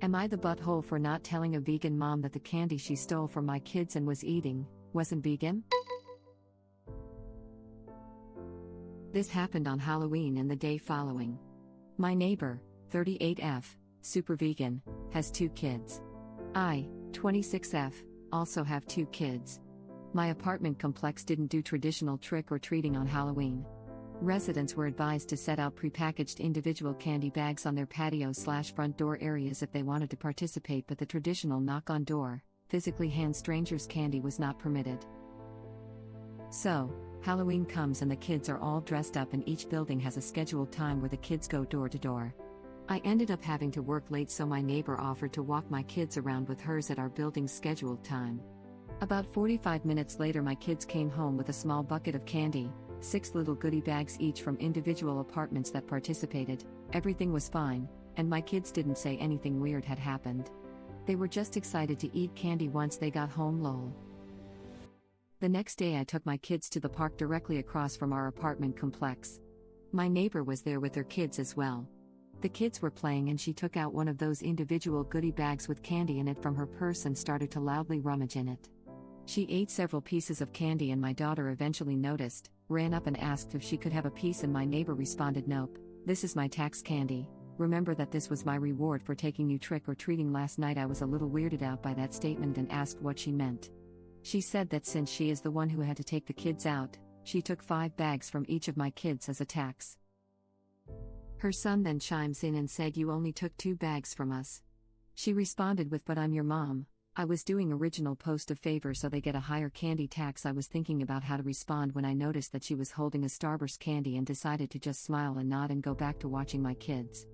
Am I the butthole for not telling a vegan mom that the candy she stole from my kids and was eating wasn't vegan? This happened on Halloween and the day following. My neighbor, 38F, super vegan, has 2 kids. I, 26F, also have 2 kids. My apartment complex didn't do traditional trick-or-treating on Halloween. Residents were advised to set out prepackaged individual candy bags on their patio/front door areas if they wanted to participate, but the traditional knock-on-door, physically hand strangers candy was not permitted. So, Halloween comes and the kids are all dressed up and each building has a scheduled time where the kids go door to door. I ended up having to work late, so my neighbor offered to walk my kids around with hers at our building's scheduled time. About 45 minutes later, my kids came home with a small bucket of candy, 6 little goodie bags each from individual apartments that participated. Everything was fine, and my kids didn't say anything weird had happened. They were just excited to eat candy once they got home, lol. The next day I took my kids to the park directly across from our apartment complex. My neighbor was there with her kids as well. The kids were playing and she took out one of those individual goodie bags with candy in it from her purse and started to loudly rummage in it. She ate several pieces of candy and my daughter eventually noticed, ran up and asked if she could have a piece, and my neighbor responded, "Nope, this is my tax candy. Remember that this was my reward for taking you trick-or-treating last night." I was a little weirded out by that statement and asked what she meant. She said that since she is the one who had to take the kids out, she took 5 bags from each of my kids as a tax. Her son then chimes in and said, "You only took 2 bags from us." She responded with, "But I'm your mom. I was doing original post a favor so they get a higher candy tax." I was thinking about how to respond when I noticed that she was holding a Starburst candy and decided to just smile and nod and go back to watching my kids.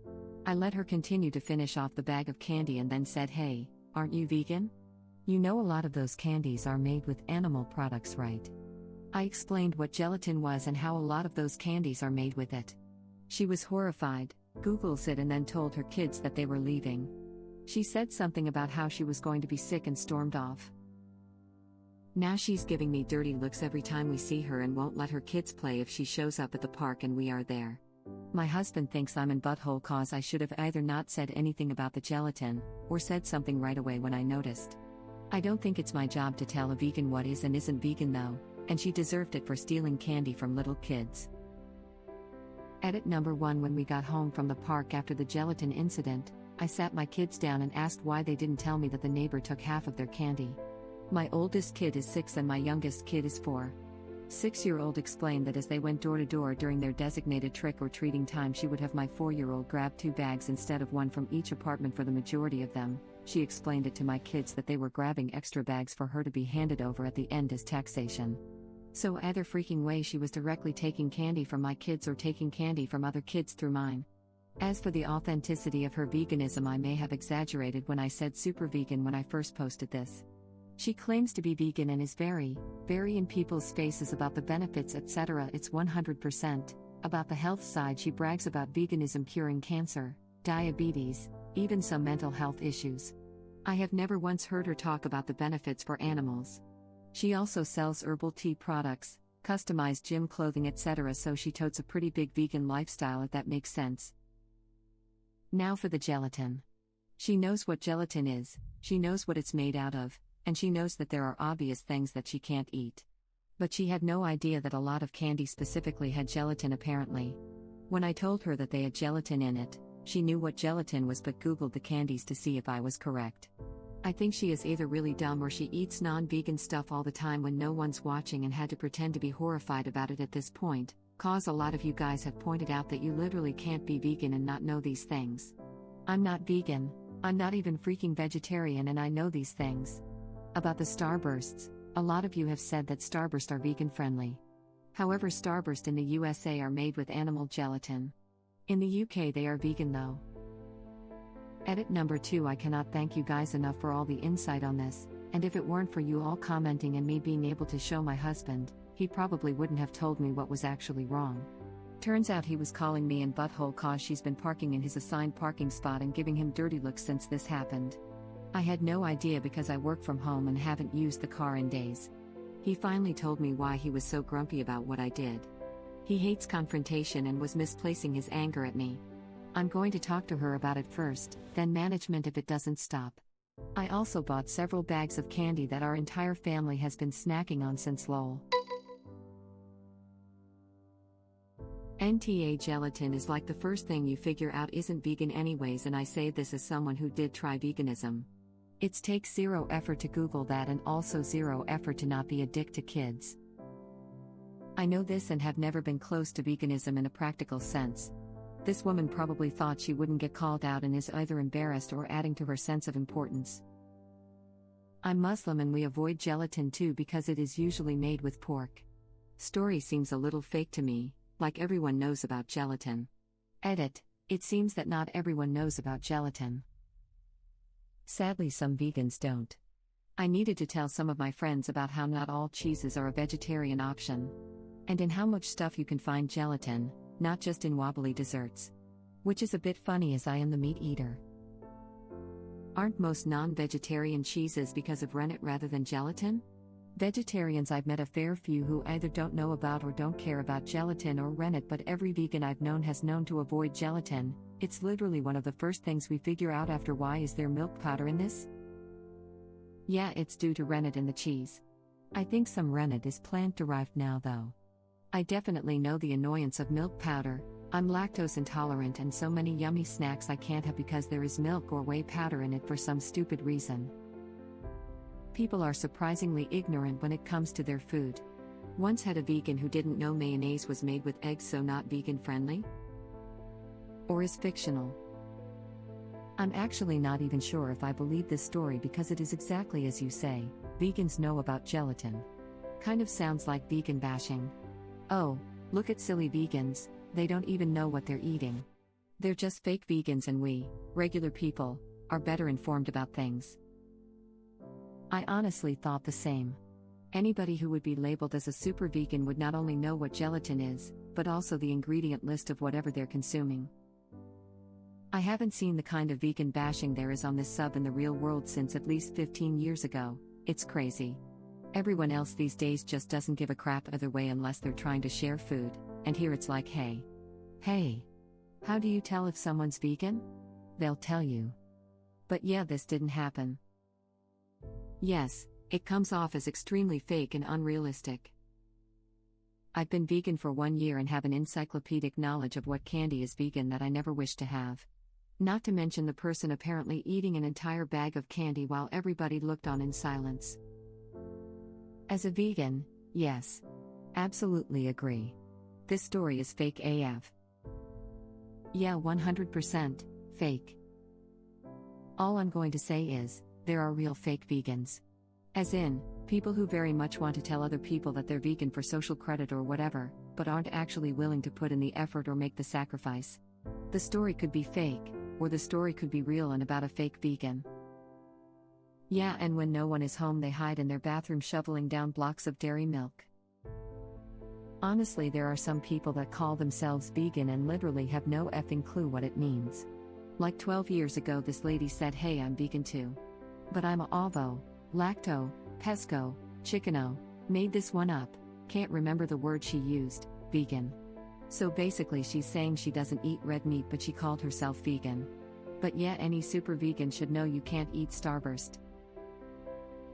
I let her continue to finish off the bag of candy and then said, "Hey, aren't you vegan? You know a lot of those candies are made with animal products, right?" I explained what gelatin was and how a lot of those candies are made with it. She was horrified, Googles it, and then told her kids that they were leaving. She said something about how she was going to be sick and stormed off. Now she's giving me dirty looks every time we see her and won't let her kids play if she shows up at the park and we are there. My husband thinks I'm in butthole cause I should have either not said anything about the gelatin, or said something right away when I noticed. I don't think it's my job to tell a vegan what is and isn't vegan though, and she deserved it for stealing candy from little kids. Edit number 1. When we got home from the park after the gelatin incident, I sat my kids down and asked why they didn't tell me that the neighbor took half of their candy. My oldest kid is 6 and my youngest kid is 4. 6-year-old explained that as they went door to door during their designated trick-or-treating time, she would have my 4-year-old grab 2 bags instead of 1 from each apartment for the majority of them. She explained it to my kids that they were grabbing extra bags for her to be handed over at the end as taxation. So either freaking way she was directly taking candy from my kids or taking candy from other kids through mine. As for the authenticity of her veganism, I may have exaggerated when I said super vegan when I first posted this. She claims to be vegan and is very in people's faces about the benefits, etc. It's 100%. About the health side, she brags about veganism curing cancer, diabetes, even some mental health issues. I have never once heard her talk about the benefits for animals. She also sells herbal tea products, customized gym clothing, etc. So she totes a pretty big vegan lifestyle, if that makes sense. Now for the gelatin. She knows what gelatin is, she knows what it's made out of, and she knows that there are obvious things that she can't eat. But she had no idea that a lot of candy specifically had gelatin apparently. When I told her that they had gelatin in it, she knew what gelatin was but Googled the candies to see if I was correct. I think she is either really dumb or she eats non-vegan stuff all the time when no one's watching and had to pretend to be horrified about it at this point, cause a lot of you guys have pointed out that you literally can't be vegan and not know these things. I'm not vegan, I'm not even freaking vegetarian, and I know these things. About the Starbursts, a lot of you have said that Starburst are vegan friendly. However, Starburst in the USA are made with animal gelatin. In the UK they are vegan though. Edit number 2. I cannot thank you guys enough for all the insight on this, and if it weren't for you all commenting and me being able to show my husband, he probably wouldn't have told me what was actually wrong. Turns out he was calling me in butthole cause she's been parking in his assigned parking spot and giving him dirty looks since this happened. I had no idea because I work from home and haven't used the car in days. He finally told me why he was so grumpy about what I did. He hates confrontation and was misplacing his anger at me. I'm going to talk to her about it first, then management if it doesn't stop. I also bought several bags of candy that our entire family has been snacking on since lol. NTA gelatin is like the first thing you figure out isn't vegan anyways, and I say this as someone who did try veganism. It takes zero effort to Google that and also zero effort to not be a dick to kids. I know this and have never been close to veganism in a practical sense. This woman probably thought she wouldn't get called out and is either embarrassed or adding to her sense of importance. I'm Muslim and we avoid gelatin too because it is usually made with pork. Story seems a little fake to me, like everyone knows about gelatin. Edit, it seems that not everyone knows about gelatin. Sadly, some vegans don't. I needed to tell some of my friends about how not all cheeses are a vegetarian option. And in how much stuff you can find gelatin, not just in wobbly desserts. Which is a bit funny as I am the meat eater. Aren't most non-vegetarian cheeses because of rennet rather than gelatin? Vegetarians I've met a fair few who either don't know about or don't care about gelatin or rennet, but every vegan I've known has known to avoid gelatin. It's literally one of the first things we figure out after why is there milk powder in this? Yeah, it's due to rennet in the cheese. I think some rennet is plant-derived now though. I definitely know the annoyance of milk powder. I'm lactose intolerant and so many yummy snacks I can't have because there is milk or whey powder in it for some stupid reason. People are surprisingly ignorant when it comes to their food. Once had a vegan who didn't know mayonnaise was made with eggs, so not vegan friendly? Or is fictional? I'm actually not even sure if I believe this story because it is exactly as you say, vegans know about gelatin. Kind of sounds like vegan bashing. Oh, look at silly vegans, they don't even know what they're eating. They're just fake vegans and we, regular people, are better informed about things. I honestly thought the same. Anybody who would be labeled as a super vegan would not only know what gelatin is, but also the ingredient list of whatever they're consuming. I haven't seen the kind of vegan bashing there is on this sub in the real world since at least 15 years ago. It's crazy. Everyone else these days just doesn't give a crap either way unless they're trying to share food, and here it's like hey, how do you tell if someone's vegan? They'll tell you. But yeah, this didn't happen. Yes, it comes off as extremely fake and unrealistic. I've been vegan for 1 year and have an encyclopedic knowledge of what candy is vegan that I never wish to have. Not to mention the person apparently eating an entire bag of candy while everybody looked on in silence. As a vegan, yes. Absolutely agree. This story is fake AF. Yeah, 100% fake. All I'm going to say is, there are real fake vegans. As in, people who very much want to tell other people that they're vegan for social credit or whatever, but aren't actually willing to put in the effort or make the sacrifice. The story could be fake, or the story could be real and about a fake vegan. Yeah, and when no one is home they hide in their bathroom shoveling down blocks of dairy milk. Honestly, there are some people that call themselves vegan and literally have no effing clue what it means. Like 12 years ago this lady said, hey, I'm vegan too. But I'm a ovo, lacto, pesco, chickeno, made this one up, can't remember the word she used, vegan. So basically she's saying she doesn't eat red meat but she called herself vegan. But yeah, any super vegan should know you can't eat Starburst.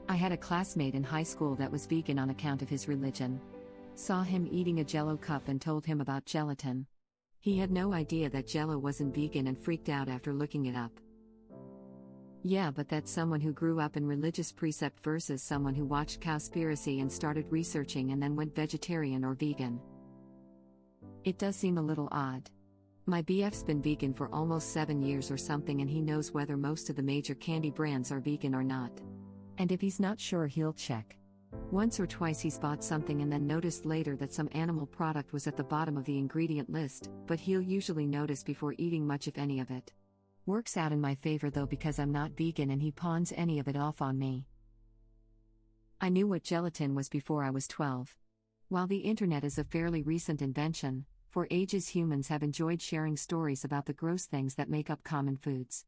I had a classmate in high school that was vegan on account of his religion. Saw him eating a Jell-O cup and told him about gelatin. He had no idea that Jell-O wasn't vegan and freaked out after looking it up. Yeah, but that's someone who grew up in religious precept versus someone who watched Cowspiracy and started researching and then went vegetarian or vegan. It does seem a little odd. My BF's been vegan for almost 7 years or something and he knows whether most of the major candy brands are vegan or not. And if he's not sure he'll check. Once or twice he's bought something and then noticed later that some animal product was at the bottom of the ingredient list, but he'll usually notice before eating much if any of it. Works out in my favor though because I'm not vegan and he pawns any of it off on me. I knew what gelatin was before I was 12. While the internet is a fairly recent invention, for ages humans have enjoyed sharing stories about the gross things that make up common foods.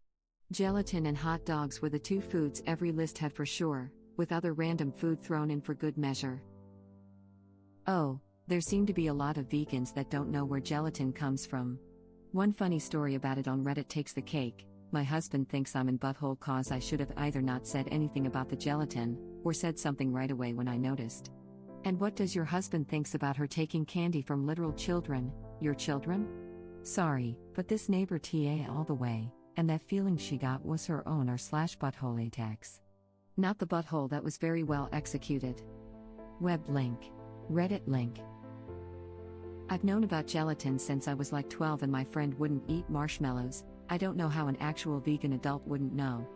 Gelatin and hot dogs were the two foods every list had for sure, with other random food thrown in for good measure. Oh, there seem to be a lot of vegans that don't know where gelatin comes from. One funny story about it on Reddit takes the cake. My husband thinks I'm in butthole cause I should have either not said anything about the gelatin, or said something right away when I noticed. And what does your husband thinks about her taking candy from literal children, your children? Sorry, but this neighbor TA all the way, and that feeling she got was her own r/butthole attacks. Not the butthole that was very well executed. Web link. Reddit link. I've known about gelatin since I was like 12 and my friend wouldn't eat marshmallows. I don't know how an actual vegan adult wouldn't know.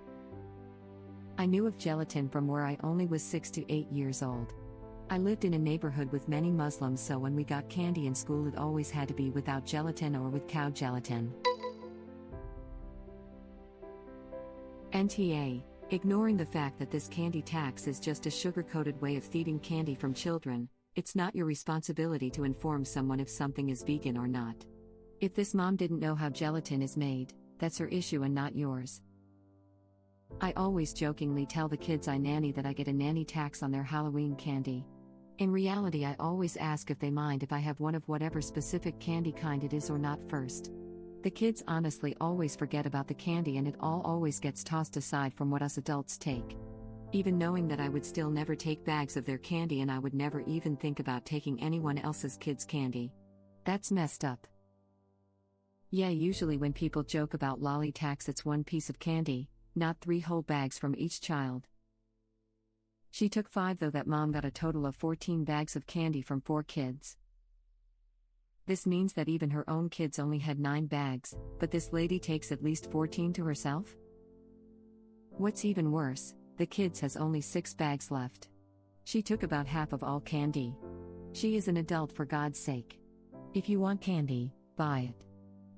I knew of gelatin from where I only was 6 to 8 years old. I lived in a neighborhood with many Muslims, so when we got candy in school it always had to be without gelatin or with cow gelatin. NTA, ignoring the fact that this candy tax is just a sugar-coated way of thieving candy from children, it's not your responsibility to inform someone if something is vegan or not. If this mom didn't know how gelatin is made, that's her issue and not yours. I always jokingly tell the kids I nanny that I get a nanny tax on their Halloween candy. In reality, I always ask if they mind if I have one of whatever specific candy kind it is or not first. The kids honestly always forget about the candy and it all always gets tossed aside from what us adults take. Even knowing that I would still never take bags of their candy and I would never even think about taking anyone else's kids' candy. That's messed up. Yeah, usually when people joke about lolly tax it's one piece of candy, not 3 whole bags from each child. She took 5 though that mom got a total of 14 bags of candy from 4 kids. This means that even her own kids only had 9 bags, but this lady takes at least 14 to herself? What's even worse, the kids has only 6 bags left. She took about half of all candy. She is an adult, for God's sake. If you want candy, buy it.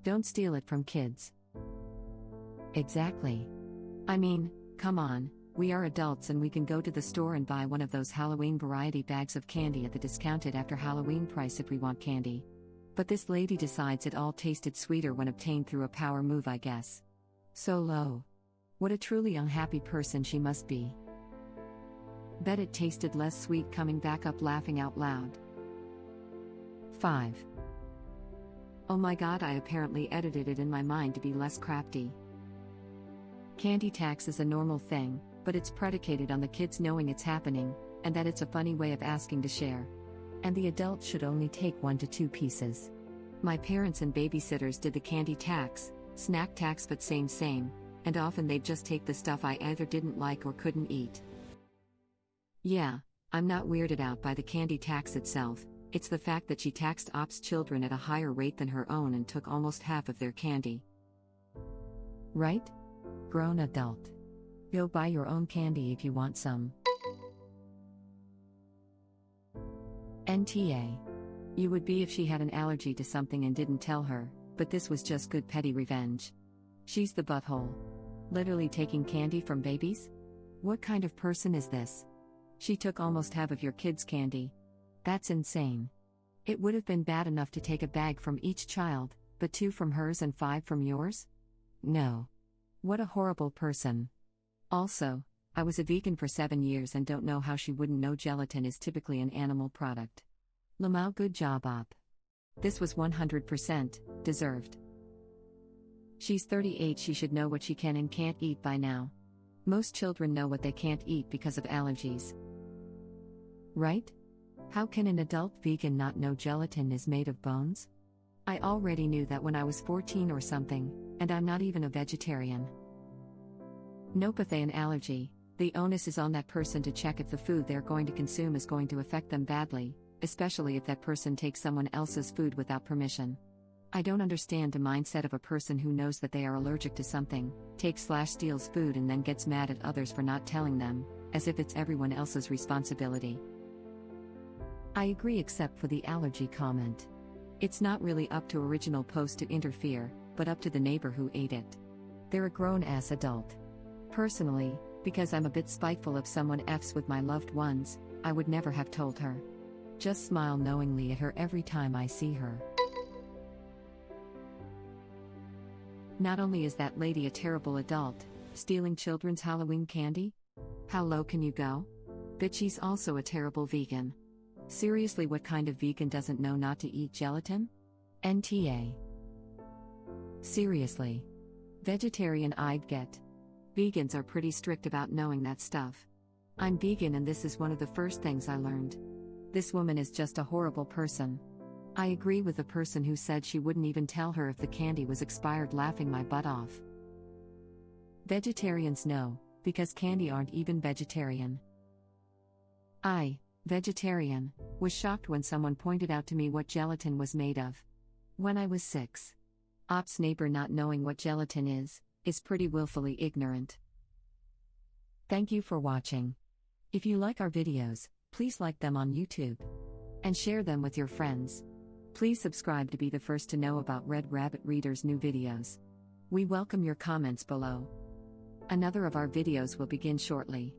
Don't steal it from kids. Exactly. I mean, come on, we are adults and we can go to the store and buy one of those Halloween variety bags of candy at the discounted after Halloween price if we want candy. But this lady decides it all tasted sweeter when obtained through a power move, I guess. So low. What a truly unhappy person she must be. Bet it tasted less sweet coming back up laughing out loud. 5. Oh my god, I apparently edited it in my mind to be less crafty. Candy tax is a normal thing, but it's predicated on the kids knowing it's happening, and that it's a funny way of asking to share. And the adults should only take 1 to 2 pieces. My parents and babysitters did the candy tax, snack tax, but same, and often they'd just take the stuff I either didn't like or couldn't eat. Yeah, I'm not weirded out by the candy tax itself, it's the fact that she taxed ops children at a higher rate than her own and took almost half of their candy. Right? Grown adult. Go buy your own candy if you want some. NTA. You would be if she had an allergy to something and didn't tell her, but this was just good petty revenge. She's the butthole. Literally taking candy from babies? What kind of person is this? She took almost half of your kids' candy. That's insane. It would have been bad enough to take a bag from each child, but 2 from hers and 5 from yours? No. What a horrible person. Also, I was a vegan for 7 years and don't know how she wouldn't know gelatin is typically an animal product. Lamau, good job op. This was 100% deserved. She's 38, she should know what she can and can't eat by now. Most children know what they can't eat because of allergies. Right? How can an adult vegan not know gelatin is made of bones? I already knew that when I was 14 or something, and I'm not even a vegetarian. Nope, if they an allergy, the onus is on that person to check if the food they're going to consume is going to affect them badly, especially if that person takes someone else's food without permission. I don't understand the mindset of a person who knows that they are allergic to something, takes/steals food and then gets mad at others for not telling them, as if it's everyone else's responsibility. I agree except for the allergy comment. It's not really up to original post to interfere, but up to the neighbor who ate it. They're a grown-ass adult. Personally, because I'm a bit spiteful if someone F's with my loved ones, I would never have told her. Just smile knowingly at her every time I see her. Not only is that lady a terrible adult, stealing children's Halloween candy? How low can you go? But she's also a terrible vegan. Seriously, what kind of vegan doesn't know not to eat gelatin? NTA. Seriously. Vegetarian I'd get. Vegans are pretty strict about knowing that stuff. I'm vegan and this is one of the first things I learned. This woman is just a horrible person. I agree with the person who said she wouldn't even tell her if the candy was expired, laughing my butt off. Vegetarians know, because candy aren't even vegetarian. I, vegetarian, was shocked when someone pointed out to me what gelatin was made of. When I was 6. Ops neighbor not knowing what gelatin is pretty willfully ignorant. Thank you for watching. If you like our videos, please like them on YouTube. And share them with your friends. Please subscribe to be the first to know about Red Rabbit Reader's new videos. We welcome your comments below. Another of our videos will begin shortly.